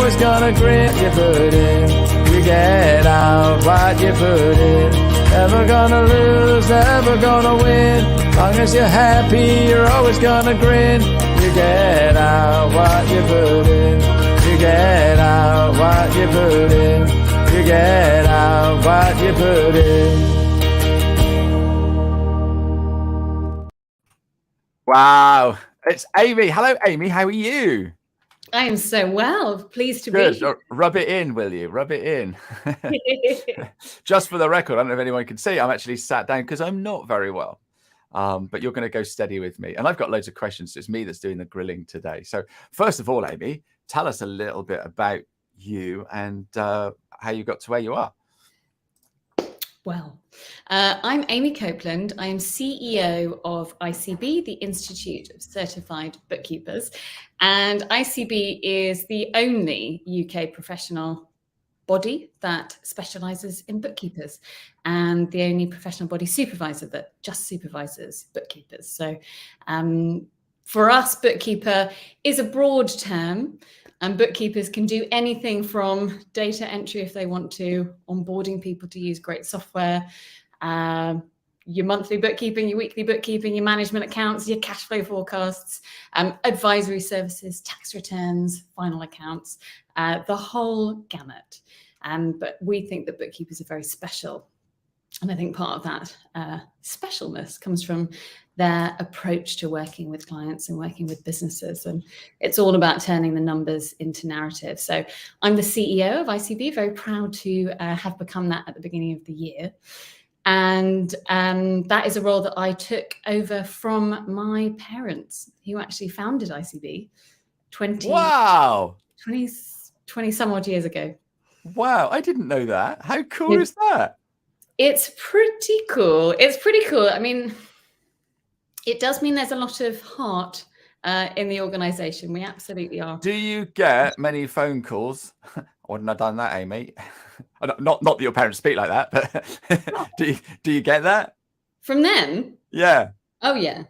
always gonna grin. You put in, you get out what you put in. Never gonna lose, never gonna win. Long as you're happy, you're always gonna grin. You get out what you put in. You get out what you put in. You get out what you put in. Wow, it's Amy. Hello, Amy. How are you? I am so well. Pleased to Good. be. Rub it in, will you? Rub it in. Just for the record, I don't know if anyone can see, I'm actually sat down because I'm not very well. But you're going to go steady with me. And I've got loads of questions. It's me that's doing the grilling today. So first of all, Amy, tell us a little bit about you and how you got to where you are. Well, I'm Amy Copeland. I am CEO of ICB, the Institute of Chartered Bookkeepers. And ICB is the only UK professional body that specialises in bookkeepers and the only professional body supervisor that just supervises bookkeepers. So for us, bookkeeper is a broad term. And bookkeepers can do anything from data entry if they want to, onboarding people to use great software, your monthly bookkeeping, your weekly bookkeeping, your management accounts, your cash flow forecasts, advisory services, tax returns, final accounts, the whole gamut. But we think that bookkeepers are very special. And I think part of that specialness comes from their approach to working with clients and working with businesses. And it's all about turning the numbers into narrative. So I'm the CEO of ICB, very proud to have become that at the beginning of the year. And that is a role that I took over from my parents, who actually founded ICB 20 some odd years ago. Wow, I didn't know that. How cool is that? It's pretty cool. It's pretty cool. I mean, it does mean there's a lot of heart in the organisation. We absolutely are. Do you get many phone calls? I wouldn't have done that, Amy. Not that your parents speak like that, but do you get that? From them? Yeah. Oh, yeah.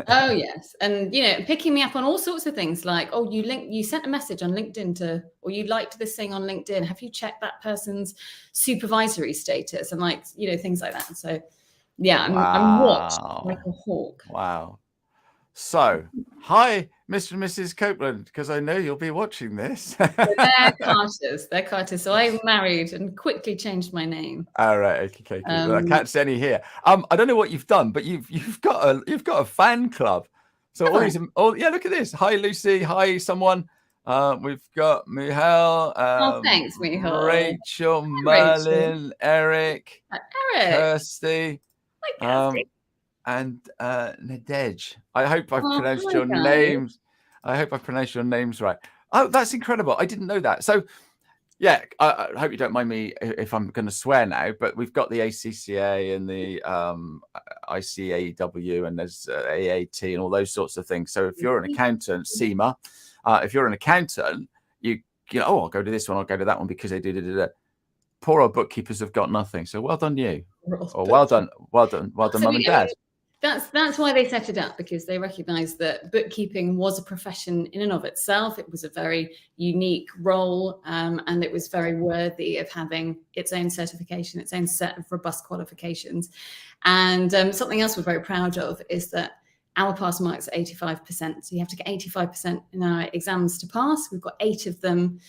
Oh, yes. And, picking me up on all sorts of things like, oh, you sent a message on LinkedIn or you liked this thing on LinkedIn. Have you checked that person's supervisory status? And things like that. So, yeah, I'm watched like a hawk. Wow. So, hi, Mr. and Mrs. Copeland, because I know you'll be watching this. They're Carters. So I married and quickly changed my name. All right, okay. I can't see any here. I don't know what you've done, but you've got a fan club. So yeah, look at this. Hi, Lucy. Hi, someone. We've got Michal. Thanks, Michal. Rachel, Merlin, Eric, Kirsty. Hi, Kirsty. And Nadej. I hope I've pronounced your names. I hope I've pronounced your names right. Oh, that's incredible. I didn't know that. So, yeah, I hope you don't mind me if I'm going to swear now, but we've got the ACCA and the ICAEW and there's AAT and all those sorts of things. So if you're an accountant, SEMA, if you're an accountant, you know, I'll go to this one, I'll go to that one because they do. Poor old bookkeepers have got nothing. So well done you. Or well done, mum and dad. That's why they set it up, because they recognized that bookkeeping was a profession in and of itself. It was a very unique role, and it was very worthy of having its own certification, its own set of robust qualifications. And something else we're very proud of is that our pass marks are 85%. So you have to get 85% in our exams to pass. We've got 8 of them,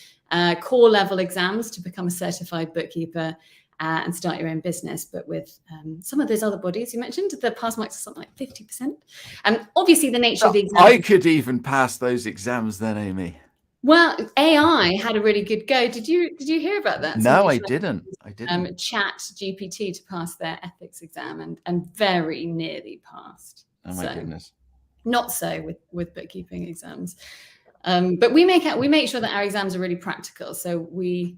core level exams to become a certified bookkeeper. And start your own business. But with some of those other bodies you mentioned, the pass marks are something like 50%. And obviously the nature of the exam. I could even pass those exams then, Amy. Well, AI had a really good go. Did you hear about that? No, I didn't. Chat GPT to pass their ethics exam and very nearly passed. Oh my goodness. Not so with bookkeeping exams. But we make sure that our exams are really practical. So we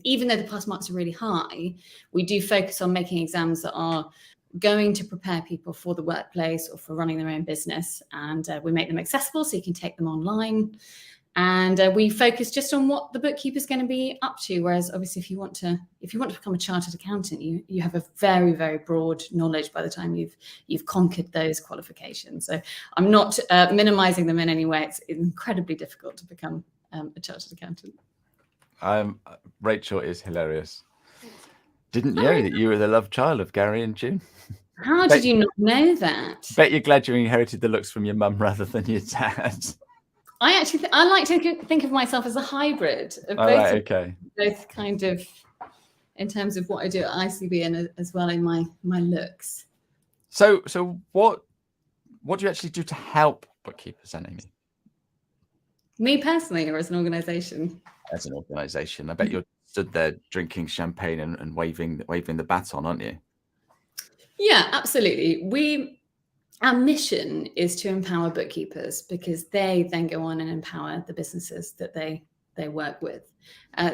even though the pass marks are really high, we do focus on making exams that are going to prepare people for the workplace or for running their own business. And we make them accessible so you can take them online. And we focus just on what the bookkeeper's going to be up to. Whereas obviously if you want to become a chartered accountant, you have a very, very broad knowledge by the time you've conquered those qualifications. So I'm not minimizing them in any way. It's incredibly difficult to become a chartered accountant. Rachel is hilarious. Didn't know that you were the love child of Gary and June. How did you not know that? Bet you're glad you inherited the looks from your mum rather than your dad. I actually I like to think of myself as a hybrid of both. Right, okay. Both kind of in terms of what I do at ICB and as well in my looks. So what do you actually do to help bookkeepers then, Amy? Me personally, or as an organisation? As an organisation, I bet you're stood there drinking champagne and waving the baton, aren't you? Yeah, absolutely. Our mission is to empower bookkeepers because they then go on and empower the businesses that they work with.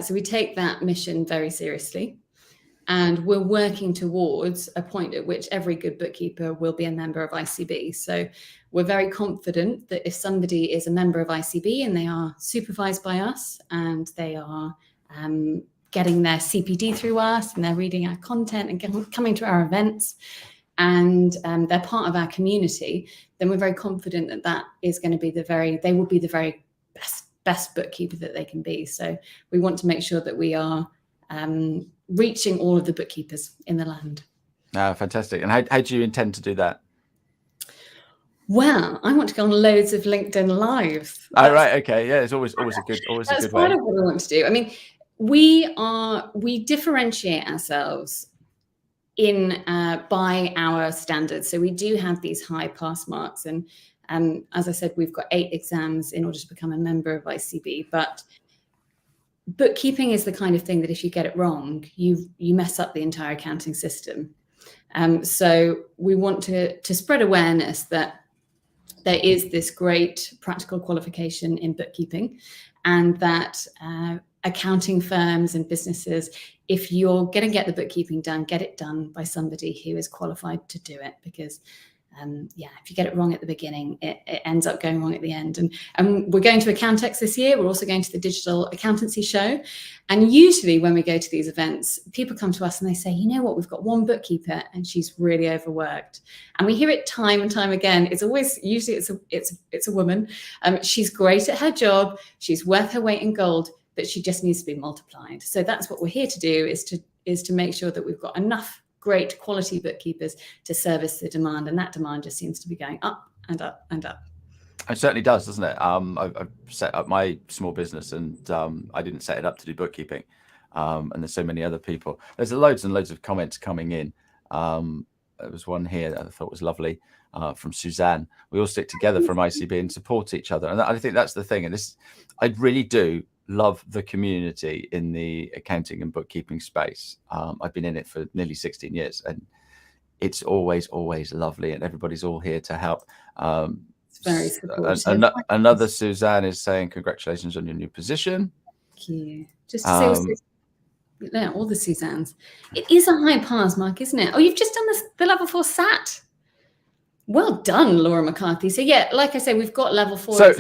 So we take that mission very seriously, and we're working towards a point at which every good bookkeeper will be a member of ICB. So we're very confident that if somebody is a member of ICB and they are supervised by us and they are getting their CPD through us and they're reading our content and coming to our events, and they're part of our community, then we're very confident that is going to be they will be the very best bookkeeper that they can be. So we want to make sure that we are reaching all of the bookkeepers in the land. Fantastic. And how do you intend to do that? Well, I want to go on loads of LinkedIn Lives. Right, okay, yeah, it's always a good way. That's part of what I want to do. I mean, we differentiate ourselves in by our standards. So we do have these high pass marks, and as I said, we've got 8 exams in order to become a member of ICB. But bookkeeping is the kind of thing that if you get it wrong, you mess up the entire accounting system. So we want to spread awareness that there is this great practical qualification in bookkeeping, and that accounting firms and businesses, if you're going to get the bookkeeping done, get it done by somebody who is qualified to do it, because if you get it wrong at the beginning, it ends up going wrong at the end. And we're going to Accountex this year. We're also going to the Digital Accountancy Show. And usually when we go to these events, people come to us and they say, you know what, we've got one bookkeeper and she's really overworked. And we hear it time and time again. It's always, usually it's a woman. She's great at her job. She's worth her weight in gold, but she just needs to be multiplied. So that's what we're here to do, is to make sure that we've got enough great quality bookkeepers to service the demand, and that demand just seems to be going up and up and up. It certainly does, doesn't it? I've set up my small business, and I didn't set it up to do bookkeeping, and there's so many other people. There's loads and loads of comments coming in. There was one here that I thought was lovely from Suzanne. We all stick together from ICB and support each other, and I think that's the thing. And this, I really do love the community in the accounting and bookkeeping space. I've been in it for nearly 16 years, and it's always lovely, and everybody's all here to help. It's very supportive. Another Suzanne is saying congratulations on your new position. Thank you. Just to say, all the Suzannes. It is a high pass mark, isn't it? Oh, you've just done the level 4 SAT. Well done, Laura McCarthy. So yeah, like I say, we've got level 4.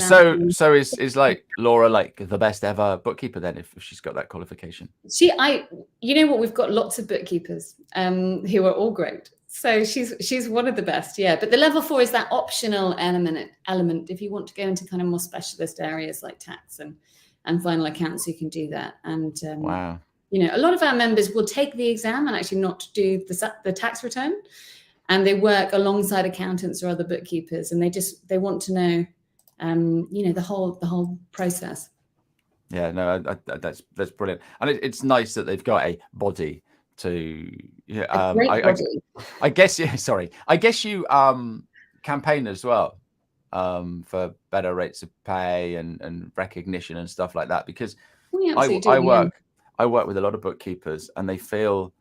So is like Laura like the best ever bookkeeper then, if she's got that qualification? You know what? We've got lots of bookkeepers who are all great. So she's one of the best, yeah. But the level 4 is that optional element if you want to go into kind of more specialist areas like tax and final accounts, you can do that. And wow, you know, a lot of our members will take the exam and actually not do the tax return. And they work alongside accountants or other bookkeepers, and they want to know, you know, the whole process. Yeah, no, that's brilliant, and it's nice that they've got a body to. Yeah, I guess. Yeah, sorry. I guess you campaign as well for better rates of pay and recognition and stuff like that, because I work with a lot of bookkeepers, and they feel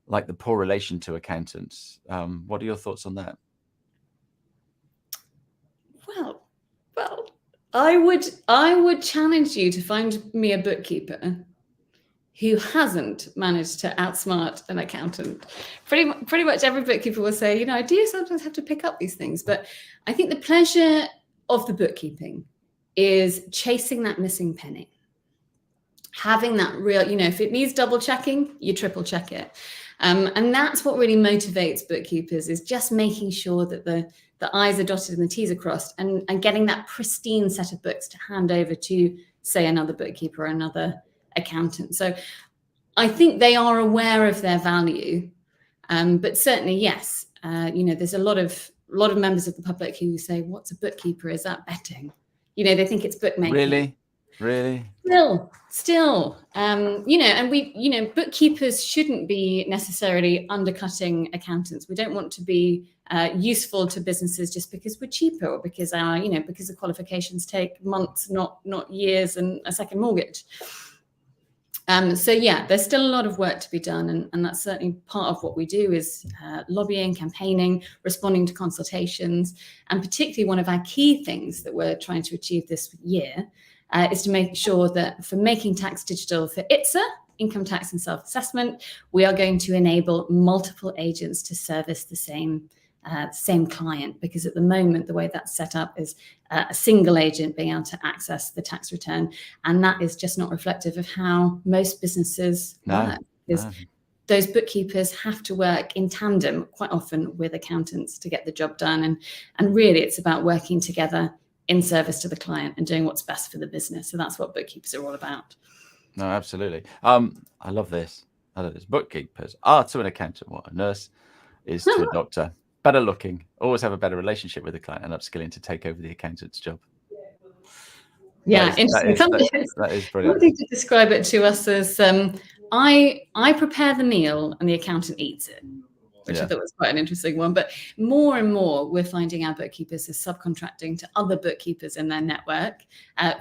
like the poor relation to accountants. What are your thoughts on that? Well, I would challenge you to find me a bookkeeper who hasn't managed to outsmart an accountant. Pretty much every bookkeeper will say, you know, I do sometimes have to pick up these things, but I think the pleasure of the bookkeeping is chasing that missing penny. Having that real, you know, if it needs double checking, you triple check it. And that's what really motivates bookkeepers, is just making sure that the I's are dotted and the T's are crossed, and getting that pristine set of books to hand over to say, another bookkeeper or another accountant. So I think they are aware of their value, but certainly, yes, there's a lot of members of the public who say, "What's a bookkeeper? Is that betting?" They think it's bookmaking. Really? Still, and bookkeepers shouldn't be necessarily undercutting accountants. We don't want to be useful to businesses just because we're cheaper, or because because the qualifications take months, not years, and a second mortgage. So yeah, there's still a lot of work to be done, and that's certainly part of what we do is lobbying, campaigning, responding to consultations, and particularly one of our key things that we're trying to achieve this year is to make sure that for making tax digital for ITSA, income tax and self-assessment, we are going to enable multiple agents to service the same client, because at the moment the way that's set up is a single agent being able to access the tax return, and that is just not reflective of how most businesses work. Because those bookkeepers have to work in tandem quite often with accountants to get the job done, and really it's about working together in service to the client and doing what's best for the business. So that's what bookkeepers are all about. No, absolutely. I love this. Bookkeepers are to an accountant what a nurse is to a doctor. Better looking, always have a better relationship with the client, and upskilling to take over the accountant's job. Yeah, interesting. That is brilliant. Something to describe it to us as I prepare the meal and the accountant eats it, which I thought was quite an interesting one. But more and more, we're finding our bookkeepers are subcontracting to other bookkeepers in their network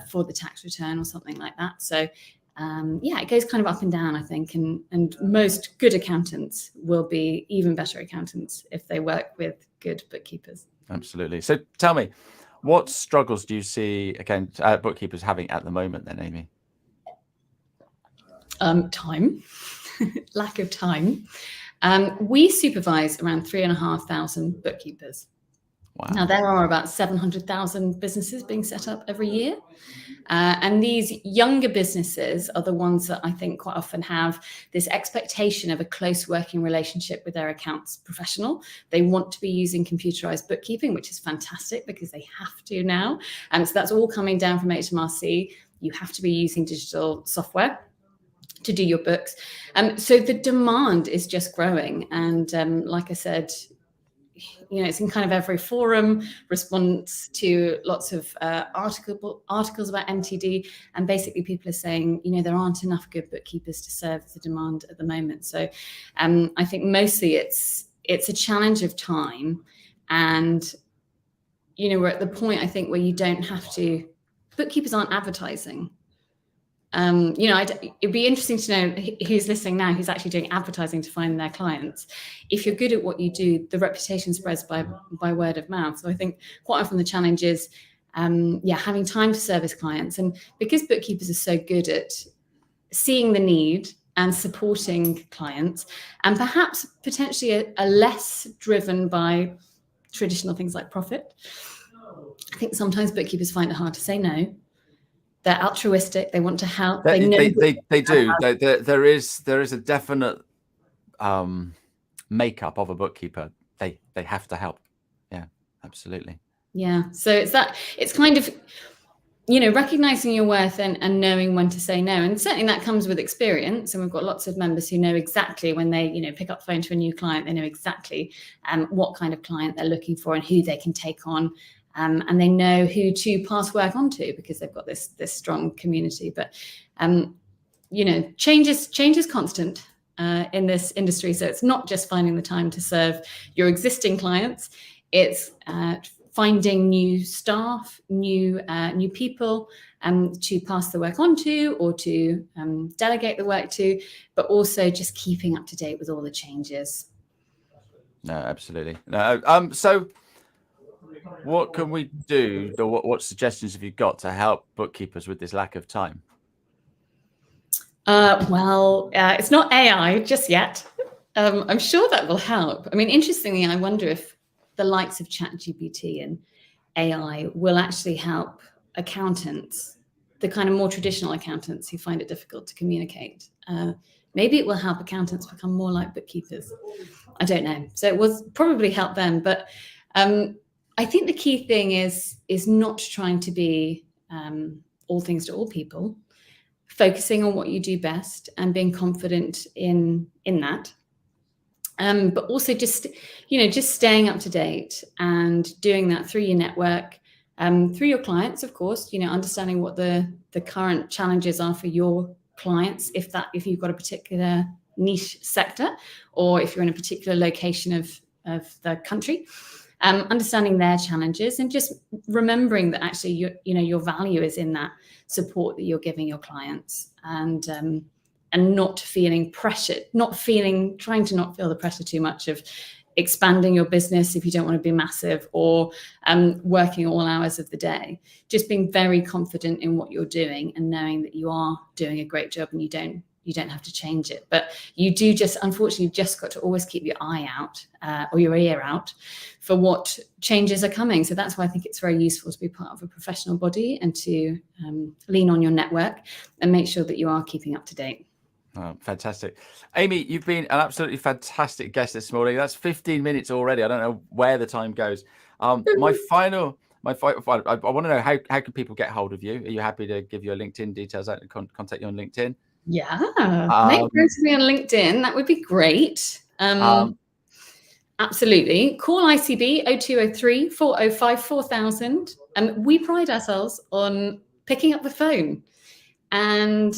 for the tax return or something like that. So it goes kind of up and down, I think, and most good accountants will be even better accountants if they work with good bookkeepers. Absolutely. So tell me, what struggles do you see bookkeepers having at the moment then, Amy? Time, lack of time. We supervise around 3,500 bookkeepers. Wow. Now, there are about 700,000 businesses being set up every year. And these younger businesses are the ones that I think quite often have this expectation of a close working relationship with their accounts professional. They want to be using computerized bookkeeping, which is fantastic because they have to now. So that's all coming down from HMRC. You have to be using digital software to do your books. So the demand is just growing. And like I said, it's in kind of every forum, response to lots of articles about MTD, and basically people are saying, there aren't enough good bookkeepers to serve the demand at the moment. So I think mostly it's a challenge of time, and we're at the point, I think, where you don't have to. Bookkeepers aren't advertising. It'd be interesting to know who's listening now, who's actually doing advertising to find their clients. If you're good at what you do, the reputation spreads by word of mouth. So I think quite often the challenge is, having time to service clients. And because bookkeepers are so good at seeing the need and supporting clients, and perhaps potentially are less driven by traditional things like profit, I think sometimes bookkeepers find it hard to say no. They're altruistic. They want to help. They do. There is a definite makeup of a bookkeeper. They have to help. Yeah, absolutely. Yeah. So it's kind of, recognizing your worth and knowing when to say no. And certainly that comes with experience. And we've got lots of members who know exactly when they, pick up the phone to a new client, they know exactly what kind of client they're looking for and who they can take on. And they know who to pass work on to because they've got this strong community. But, change is constant in this industry. So it's not just finding the time to serve your existing clients. It's finding new staff, new people to pass the work on to or to delegate the work to, but also just keeping up to date with all the changes. No, absolutely. No, so what can we do, or what suggestions have you got to help bookkeepers with this lack of time? It's not AI just yet. I'm sure that will help. I mean, interestingly, I wonder if the likes of ChatGPT and AI will actually help accountants, the kind of more traditional accountants who find it difficult to communicate. Maybe it will help accountants become more like bookkeepers. I don't know. So it will probably help them. But I think the key thing is not trying to be all things to all people, focusing on what you do best and being confident in that. But also just staying up to date and doing that through your network, through your clients, of course, understanding what the current challenges are for your clients, if you've got a particular niche sector, or if you're in a particular location of the country, understanding their challenges, and just remembering that actually your value is in that support that you're giving your clients, and not feeling pressured, trying to not feel the pressure too much of expanding your business if you don't want to be massive, or working all hours of the day. Just being very confident in what you're doing and knowing that you are doing a great job, and you don't have to change it. But you do unfortunately just got to always keep your eye out, or your ear out, for what changes are coming. So that's why I think it's very useful to be part of a professional body and to lean on your network and make sure that you are keeping up to date. Oh, fantastic. Amy, you've been an absolutely fantastic guest this morning. That's 15 minutes already. I don't know where the time goes. I want to know, how can people get hold of you? Are you happy to give your LinkedIn details out and contact you on LinkedIn? Yeah, make friends with me on LinkedIn. That would be great. Absolutely. Call ICB 0203 405 4000. We pride ourselves on picking up the phone. And,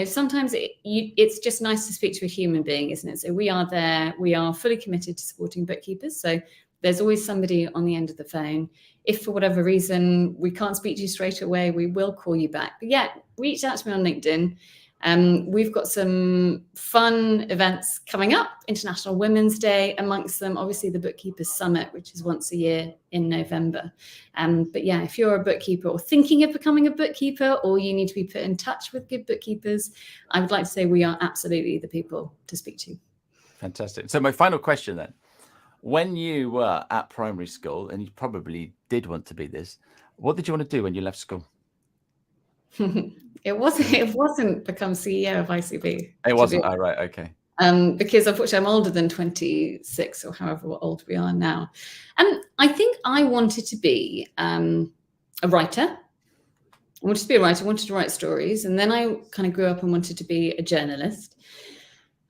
sometimes it's just nice to speak to a human being, isn't it? So we are there. We are fully committed to supporting bookkeepers. So there's always somebody on the end of the phone. If for whatever reason we can't speak to you straight away, we will call you back. But yeah, reach out to me on LinkedIn. We've got some fun events coming up. International Women's Day amongst them, obviously the Bookkeepers Summit, which is once a year in November. But yeah, if you're a bookkeeper or thinking of becoming a bookkeeper, or you need to be put in touch with good bookkeepers, I would like to say we are absolutely the people to speak to. Fantastic. So my final question then, when you were at primary school, and you probably did want to be this, what did you want to do when you left school? It wasn't become CEO of ICB. It wasn't. Oh, right. Okay. Because unfortunately I'm older than 26, or however old we are now. I think I wanted to be a writer. I wanted to be a writer. I wanted to write stories. And then I kind of grew up and wanted to be a journalist.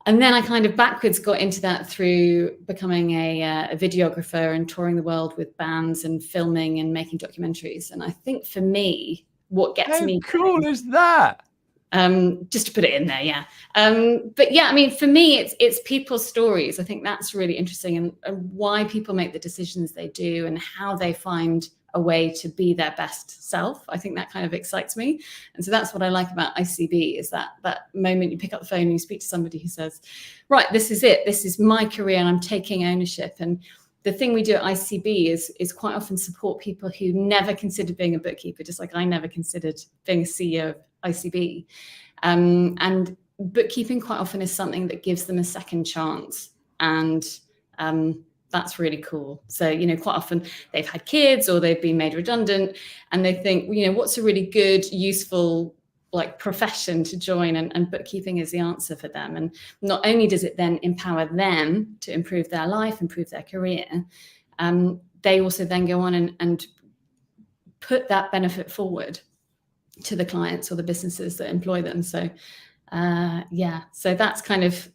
And then I kind of backwards got into that through becoming a videographer and touring the world with bands and filming and making documentaries. And I think for me, what gets me... How cool is that? Just to put it in there, yeah. But yeah, I mean, for me, it's people's stories. I think that's really interesting, and why people make the decisions they do and how they find a way to be their best self. I think that kind of excites me. And so that's what I like about ICB, is that moment you pick up the phone and you speak to somebody who says, right, this is it. This is my career and I'm taking ownership. And the thing we do at ICB is quite often support people who never considered being a bookkeeper, just like I never considered being a CEO of ICB. And bookkeeping quite often is something that gives them a second chance. And that's really cool. So, quite often they've had kids or they've been made redundant, and they think, what's a really good, useful, profession to join, and bookkeeping is the answer for them. And not only does it then empower them to improve their life, improve their career, they also then go on and put that benefit forward to the clients or the businesses that employ them. So, so that's kind of,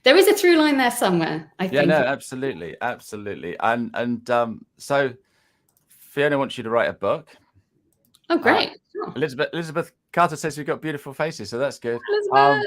there is a through line there somewhere, I think. Yeah, no, absolutely. And so Fiona wants you to write a book. Oh, great. Sure. Elizabeth Carter says we've got beautiful faces, so that's good. Elizabeth.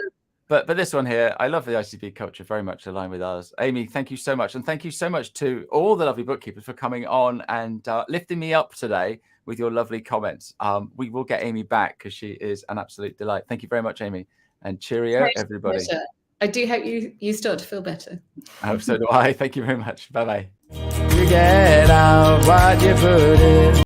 But this one here, I love the ICB culture, very much aligned with ours. Amy, thank you so much. And thank you so much to all the lovely bookkeepers for coming on and lifting me up today with your lovely comments. We will get Amy back because she is an absolute delight. Thank you very much, Amy. And cheerio, everybody. Pleasure. I do hope you start to feel better. I hope so do I. Thank you very much. Bye-bye. You get out what you put in.